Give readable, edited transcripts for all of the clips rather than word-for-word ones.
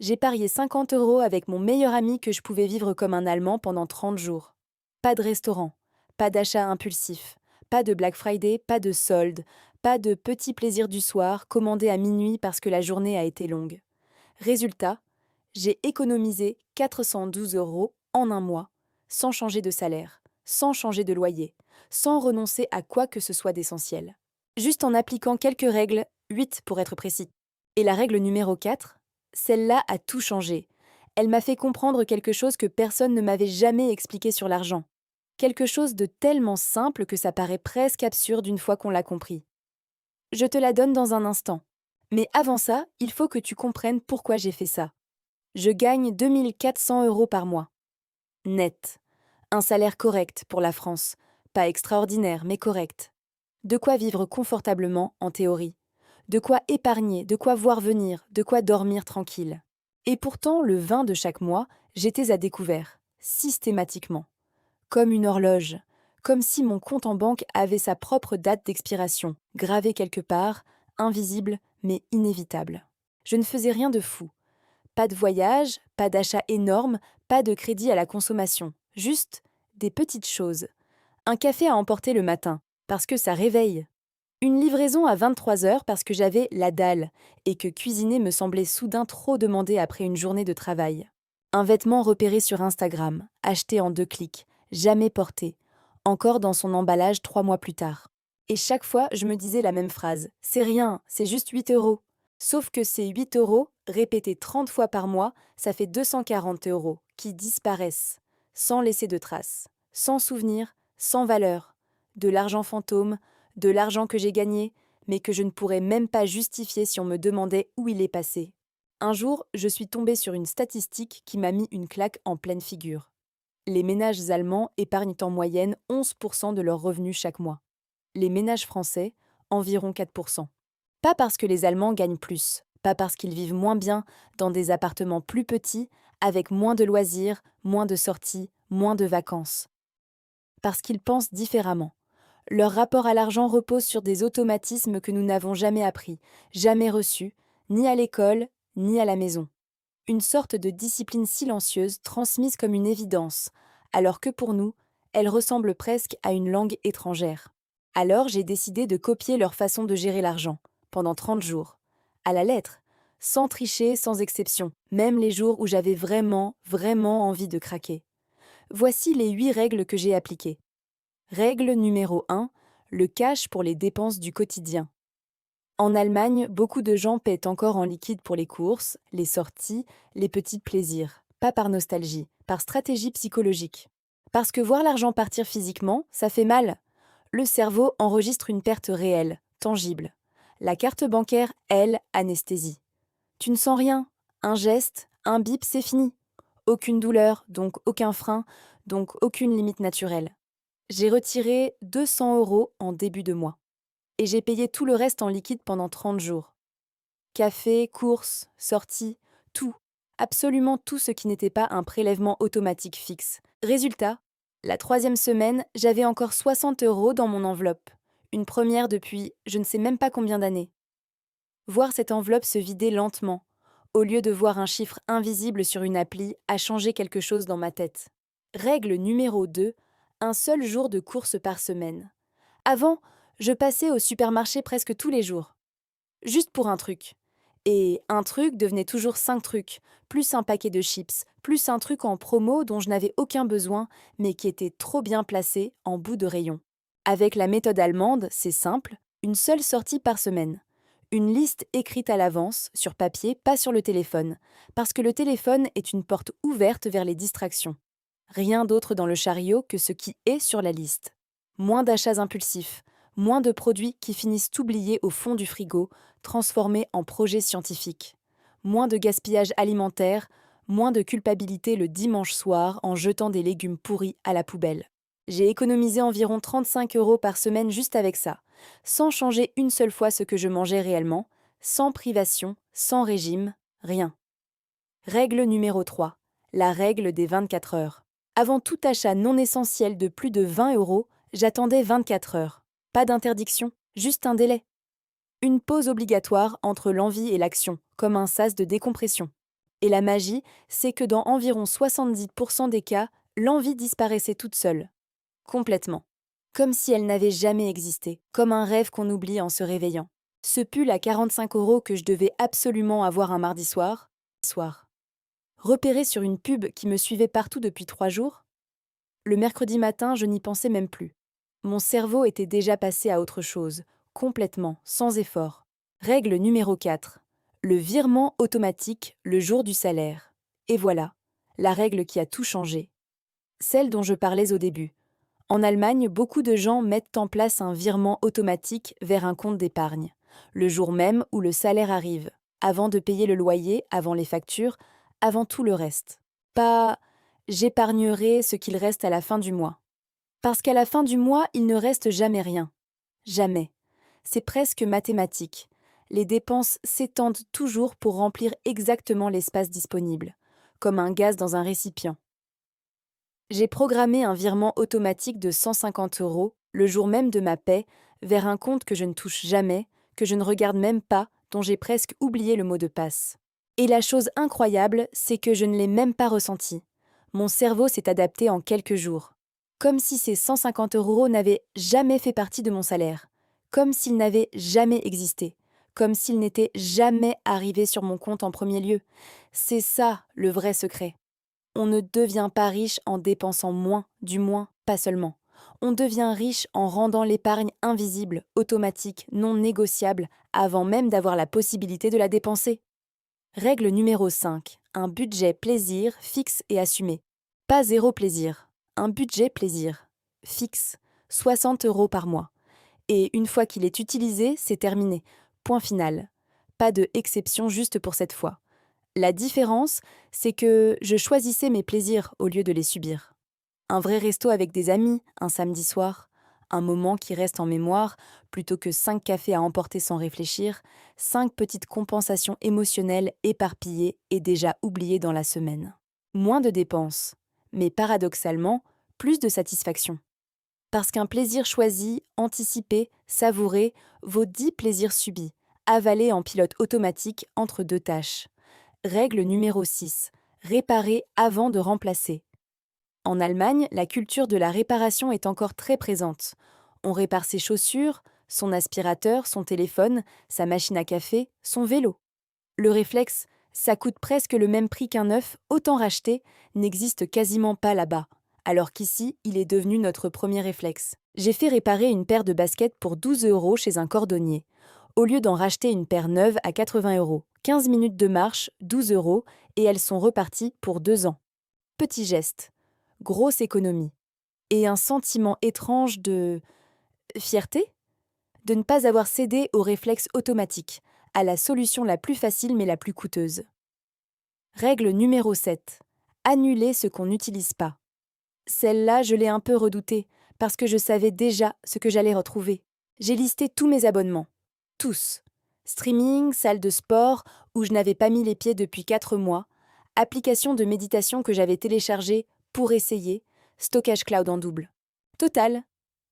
J'ai parié 50 € avec mon meilleur ami que je pouvais vivre comme un Allemand pendant 30 jours. Pas de restaurant, pas d'achat impulsif, pas de Black Friday, pas de soldes, pas de petits plaisirs du soir commandés à minuit parce que la journée a été longue. Résultat, j'ai économisé 412 € en un mois, sans changer de salaire, sans changer de loyer, sans renoncer à quoi que ce soit d'essentiel. Juste en appliquant quelques règles, 8 pour être précis. Et la règle numéro 4, celle-là a tout changé. Elle m'a fait comprendre quelque chose que personne ne m'avait jamais expliqué sur l'argent. Quelque chose de tellement simple que ça paraît presque absurde une fois qu'on l'a compris. Je te la donne dans un instant. Mais avant ça, il faut que tu comprennes pourquoi j'ai fait ça. Je gagne 2 400 € par mois. Net. Un salaire correct pour la France. Pas extraordinaire, mais correct. De quoi vivre confortablement, en théorie. De quoi épargner, de quoi voir venir, de quoi dormir tranquille. Et pourtant, le 20 de chaque mois, j'étais à découvert, systématiquement. Comme une horloge, comme si mon compte en banque avait sa propre date d'expiration, gravée quelque part, invisible mais inévitable. Je ne faisais rien de fou. Pas de voyage, pas d'achat énorme, pas de crédit à la consommation. Juste des petites choses. Un café à emporter le matin, parce que ça réveille. Une livraison à 23 heures parce que j'avais la dalle et que cuisiner me semblait soudain trop demandé après une journée de travail. Un vêtement repéré sur Instagram, acheté en 2 clics, jamais porté, encore dans son emballage 3 mois plus tard. Et chaque fois, je me disais la même phrase. C'est rien, c'est juste 8 euros. Sauf que ces 8 euros, répétés 30 fois par mois, ça fait 240 € qui disparaissent, sans laisser de traces, sans souvenir, sans valeur. De l'argent fantôme, de l'argent que j'ai gagné, mais que je ne pourrais même pas justifier si on me demandait où il est passé. Un jour, je suis tombée sur une statistique qui m'a mis une claque en pleine figure. Les ménages allemands épargnent en moyenne 11% de leurs revenus chaque mois. Les ménages français, environ 4%. Pas parce que les Allemands gagnent plus, pas parce qu'ils vivent moins bien, dans des appartements plus petits, avec moins de loisirs, moins de sorties, moins de vacances. Parce qu'ils pensent différemment. Leur rapport à l'argent repose sur des automatismes que nous n'avons jamais appris, jamais reçus, ni à l'école, ni à la maison. Une sorte de discipline silencieuse transmise comme une évidence, alors que pour nous, elle ressemble presque à une langue étrangère. Alors j'ai décidé de copier leur façon de gérer l'argent, pendant 30 jours, à la lettre, sans tricher, sans exception, même les jours où j'avais vraiment, vraiment envie de craquer. Voici les 8 règles que j'ai appliquées. Règle numéro 1, le cash pour les dépenses du quotidien. En Allemagne, beaucoup de gens paient encore en liquide pour les courses, les sorties, les petits plaisirs. Pas par nostalgie, par stratégie psychologique. Parce que voir l'argent partir physiquement, ça fait mal. Le cerveau enregistre une perte réelle, tangible. La carte bancaire, elle, anesthésie. Tu ne sens rien. Un geste, un bip, c'est fini. Aucune douleur, donc aucun frein, donc aucune limite naturelle. J'ai retiré 200 € en début de mois. Et j'ai payé tout le reste en liquide pendant 30 jours. Café, courses, sorties, tout. Absolument tout ce qui n'était pas un prélèvement automatique fixe. Résultat, la 3e semaine, j'avais encore 60 € dans mon enveloppe. Une première depuis je ne sais même pas combien d'années. Voir cette enveloppe se vider lentement, au lieu de voir un chiffre invisible sur une appli, a changé quelque chose dans ma tête. Règle numéro 2, un seul jour de course par semaine. Avant, je passais au supermarché presque tous les jours. Juste pour un truc. Et un truc devenait toujours 5 trucs, plus un paquet de chips, plus un truc en promo dont je n'avais aucun besoin, mais qui était trop bien placé en bout de rayon. Avec la méthode allemande, c'est simple, une seule sortie par semaine. Une liste écrite à l'avance, sur papier, pas sur le téléphone, parce que le téléphone est une porte ouverte vers les distractions. Rien d'autre dans le chariot que ce qui est sur la liste. Moins d'achats impulsifs, moins de produits qui finissent oubliés au fond du frigo, transformés en projets scientifiques. Moins de gaspillage alimentaire, moins de culpabilité le dimanche soir en jetant des légumes pourris à la poubelle. J'ai économisé environ 35 € par semaine juste avec ça, sans changer une seule fois ce que je mangeais réellement, sans privation, sans régime, rien. Règle numéro 3. La règle des 24 heures. Avant tout achat non essentiel de plus de 20 €, j'attendais 24 heures. Pas d'interdiction, juste un délai. Une pause obligatoire entre l'envie et l'action, comme un sas de décompression. Et la magie, c'est que dans environ 70% des cas, l'envie disparaissait toute seule. Complètement. Comme si elle n'avait jamais existé, comme un rêve qu'on oublie en se réveillant. Ce pull à 45 € que je devais absolument avoir un mardi soir. Repéré sur une pub qui me suivait partout depuis 3 jours, le mercredi matin, je n'y pensais même plus. Mon cerveau était déjà passé à autre chose, complètement, sans effort. Règle numéro 4. Le virement automatique le jour du salaire. Et voilà, la règle qui a tout changé. Celle dont je parlais au début. En Allemagne, beaucoup de gens mettent en place un virement automatique vers un compte d'épargne, le jour même où le salaire arrive, avant de payer le loyer, avant les factures, avant tout le reste. Pas j'épargnerai ce qu'il reste à la fin du mois. Parce qu'à la fin du mois, il ne reste jamais rien. Jamais. C'est presque mathématique. Les dépenses s'étendent toujours pour remplir exactement l'espace disponible, comme un gaz dans un récipient. J'ai programmé un virement automatique de 150 € le jour même de ma paie vers un compte que je ne touche jamais, que je ne regarde même pas, dont j'ai presque oublié le mot de passe. Et la chose incroyable, c'est que je ne l'ai même pas ressenti. Mon cerveau s'est adapté en quelques jours. Comme si ces 150 € n'avaient jamais fait partie de mon salaire. Comme s'ils n'avaient jamais existé. Comme s'ils n'étaient jamais arrivés sur mon compte en premier lieu. C'est ça le vrai secret. On ne devient pas riche en dépensant moins, du moins, pas seulement. On devient riche en rendant l'épargne invisible, automatique, non négociable, avant même d'avoir la possibilité de la dépenser. Règle numéro 5. Un budget plaisir fixe et assumé. Pas zéro plaisir. Un budget plaisir. Fixe. 60 € par mois. Et une fois qu'il est utilisé, c'est terminé. Point final. Pas de exception juste pour cette fois. La différence, c'est que je choisissais mes plaisirs au lieu de les subir. Un vrai resto avec des amis, un samedi soir, un moment qui reste en mémoire, plutôt que 5 cafés à emporter sans réfléchir, 5 petites compensations émotionnelles éparpillées et déjà oubliées dans la semaine. Moins de dépenses, mais paradoxalement, plus de satisfaction. Parce qu'un plaisir choisi, anticipé, savouré, vaut 10 plaisirs subis, avalés en pilote automatique entre deux tâches. Règle numéro 6. Réparer avant de remplacer. En Allemagne, la culture de la réparation est encore très présente. On répare ses chaussures, son aspirateur, son téléphone, sa machine à café, son vélo. Le réflexe, ça coûte presque le même prix qu'un neuf, autant racheter, n'existe quasiment pas là-bas, alors qu'ici, il est devenu notre premier réflexe. J'ai fait réparer une paire de baskets pour 12 € chez un cordonnier, au lieu d'en racheter une paire neuve à 80 €. 15 minutes de marche, 12 € et elles sont reparties pour 2 ans. Petit geste, grosse économie. Et un sentiment étrange de fierté de ne pas avoir cédé au réflexe automatique, à la solution la plus facile mais la plus coûteuse. Règle numéro 7. Annuler ce qu'on n'utilise pas. Celle-là, je l'ai un peu redoutée, parce que je savais déjà ce que j'allais retrouver. J'ai listé tous mes abonnements. Tous. Streaming, salle de sport, où je n'avais pas mis les pieds depuis 4 mois, application de méditation que j'avais téléchargée pour essayer, stockage cloud en double. Total,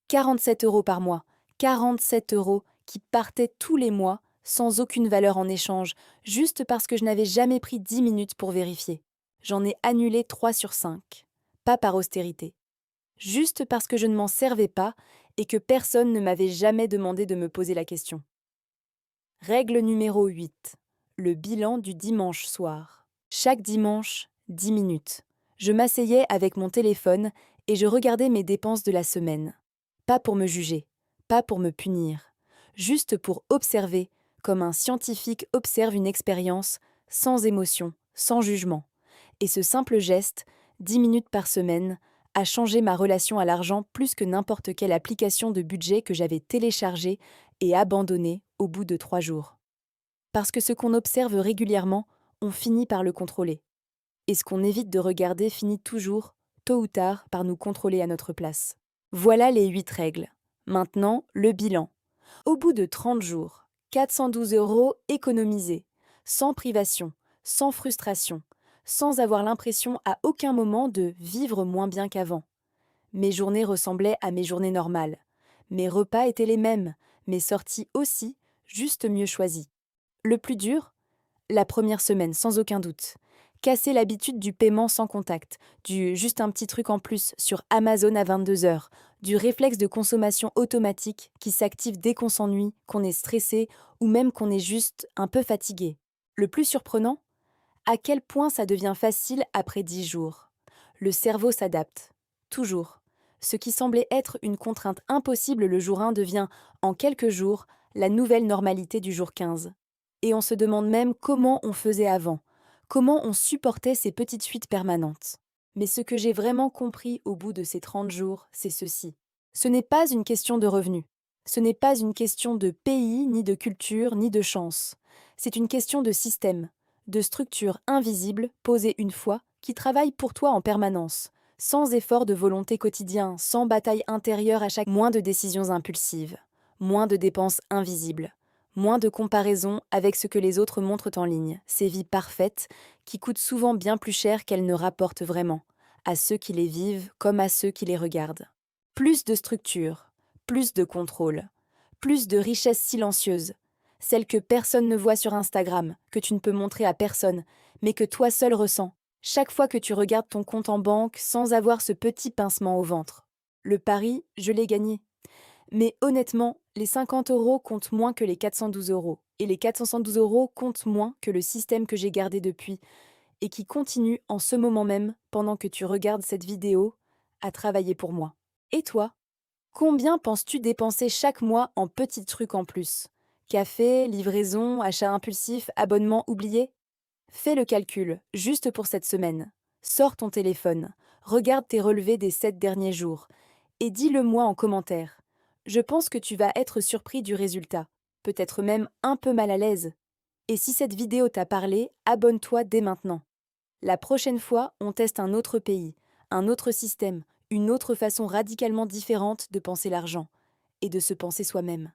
47 € par mois. 47 € qui partaient tous les mois, sans aucune valeur en échange, juste parce que je n'avais jamais pris 10 minutes pour vérifier. J'en ai annulé 3 sur 5. Pas par austérité. Juste parce que je ne m'en servais pas et que personne ne m'avait jamais demandé de me poser la question. Règle numéro 8. Le bilan du dimanche soir. Chaque dimanche, 10 minutes. Je m'asseyais avec mon téléphone et je regardais mes dépenses de la semaine. Pas pour me juger, pas pour me punir, juste pour observer, comme un scientifique observe une expérience, sans émotion, sans jugement. Et ce simple geste, 10 minutes par semaine, a changé ma relation à l'argent plus que n'importe quelle application de budget que j'avais téléchargée et abandonnée au bout de 3 jours. Parce que ce qu'on observe régulièrement, on finit par le contrôler. Et ce qu'on évite de regarder finit toujours, tôt ou tard, par nous contrôler à notre place. Voilà les 8 règles. Maintenant, le bilan. Au bout de 30 jours, 412 € économisés, sans privation, sans frustration, sans avoir l'impression à aucun moment de vivre moins bien qu'avant. Mes journées ressemblaient à mes journées normales. Mes repas étaient les mêmes, mes sorties aussi, juste mieux choisies. Le plus dur, la première semaine, sans aucun doute. Casser l'habitude du paiement sans contact, du juste un petit truc en plus sur Amazon à 22 heures, du réflexe de consommation automatique qui s'active dès qu'on s'ennuie, qu'on est stressé ou même qu'on est juste un peu fatigué. Le plus surprenant, à quel point ça devient facile après 10 jours. Le cerveau s'adapte. Toujours. Ce qui semblait être une contrainte impossible le jour 1 devient, en quelques jours, la nouvelle normalité du jour 15. Et on se demande même comment on faisait avant, comment on supportait ces petites fuites permanentes. Mais ce que j'ai vraiment compris au bout de ces 30 jours, c'est ceci. Ce n'est pas une question de revenus. Ce n'est pas une question de pays, ni de culture, ni de chance. C'est une question de système, de structure invisible posée une fois, qui travaille pour toi en permanence, sans effort de volonté quotidien, sans bataille intérieure à chaque moins de décisions impulsives, moins de dépenses invisibles, moins de comparaison avec ce que les autres montrent en ligne, ces vies parfaites qui coûtent souvent bien plus cher qu'elles ne rapportent vraiment, à ceux qui les vivent comme à ceux qui les regardent. Plus de structure, plus de contrôle, plus de richesse silencieuse, celle que personne ne voit sur Instagram, que tu ne peux montrer à personne, mais que toi seul ressens, chaque fois que tu regardes ton compte en banque sans avoir ce petit pincement au ventre. Le pari, je l'ai gagné. Mais honnêtement, les 50 euros comptent moins que les 412 euros, et les 412 euros comptent moins que le système que j'ai gardé depuis, et qui continue en ce moment même, pendant que tu regardes cette vidéo, à travailler pour moi. Et toi? Combien penses-tu dépenser chaque mois en petits trucs en plus? Café, livraison, achat impulsif, abonnement oublié? Fais le calcul, juste pour cette semaine. Sors ton téléphone, regarde tes relevés des 7 derniers jours, et dis-le-moi en commentaire. Je pense que tu vas être surpris du résultat, peut-être même un peu mal à l'aise. Et si cette vidéo t'a parlé, abonne-toi dès maintenant. La prochaine fois, on teste un autre pays, un autre système, une autre façon radicalement différente de penser l'argent et de se penser soi-même.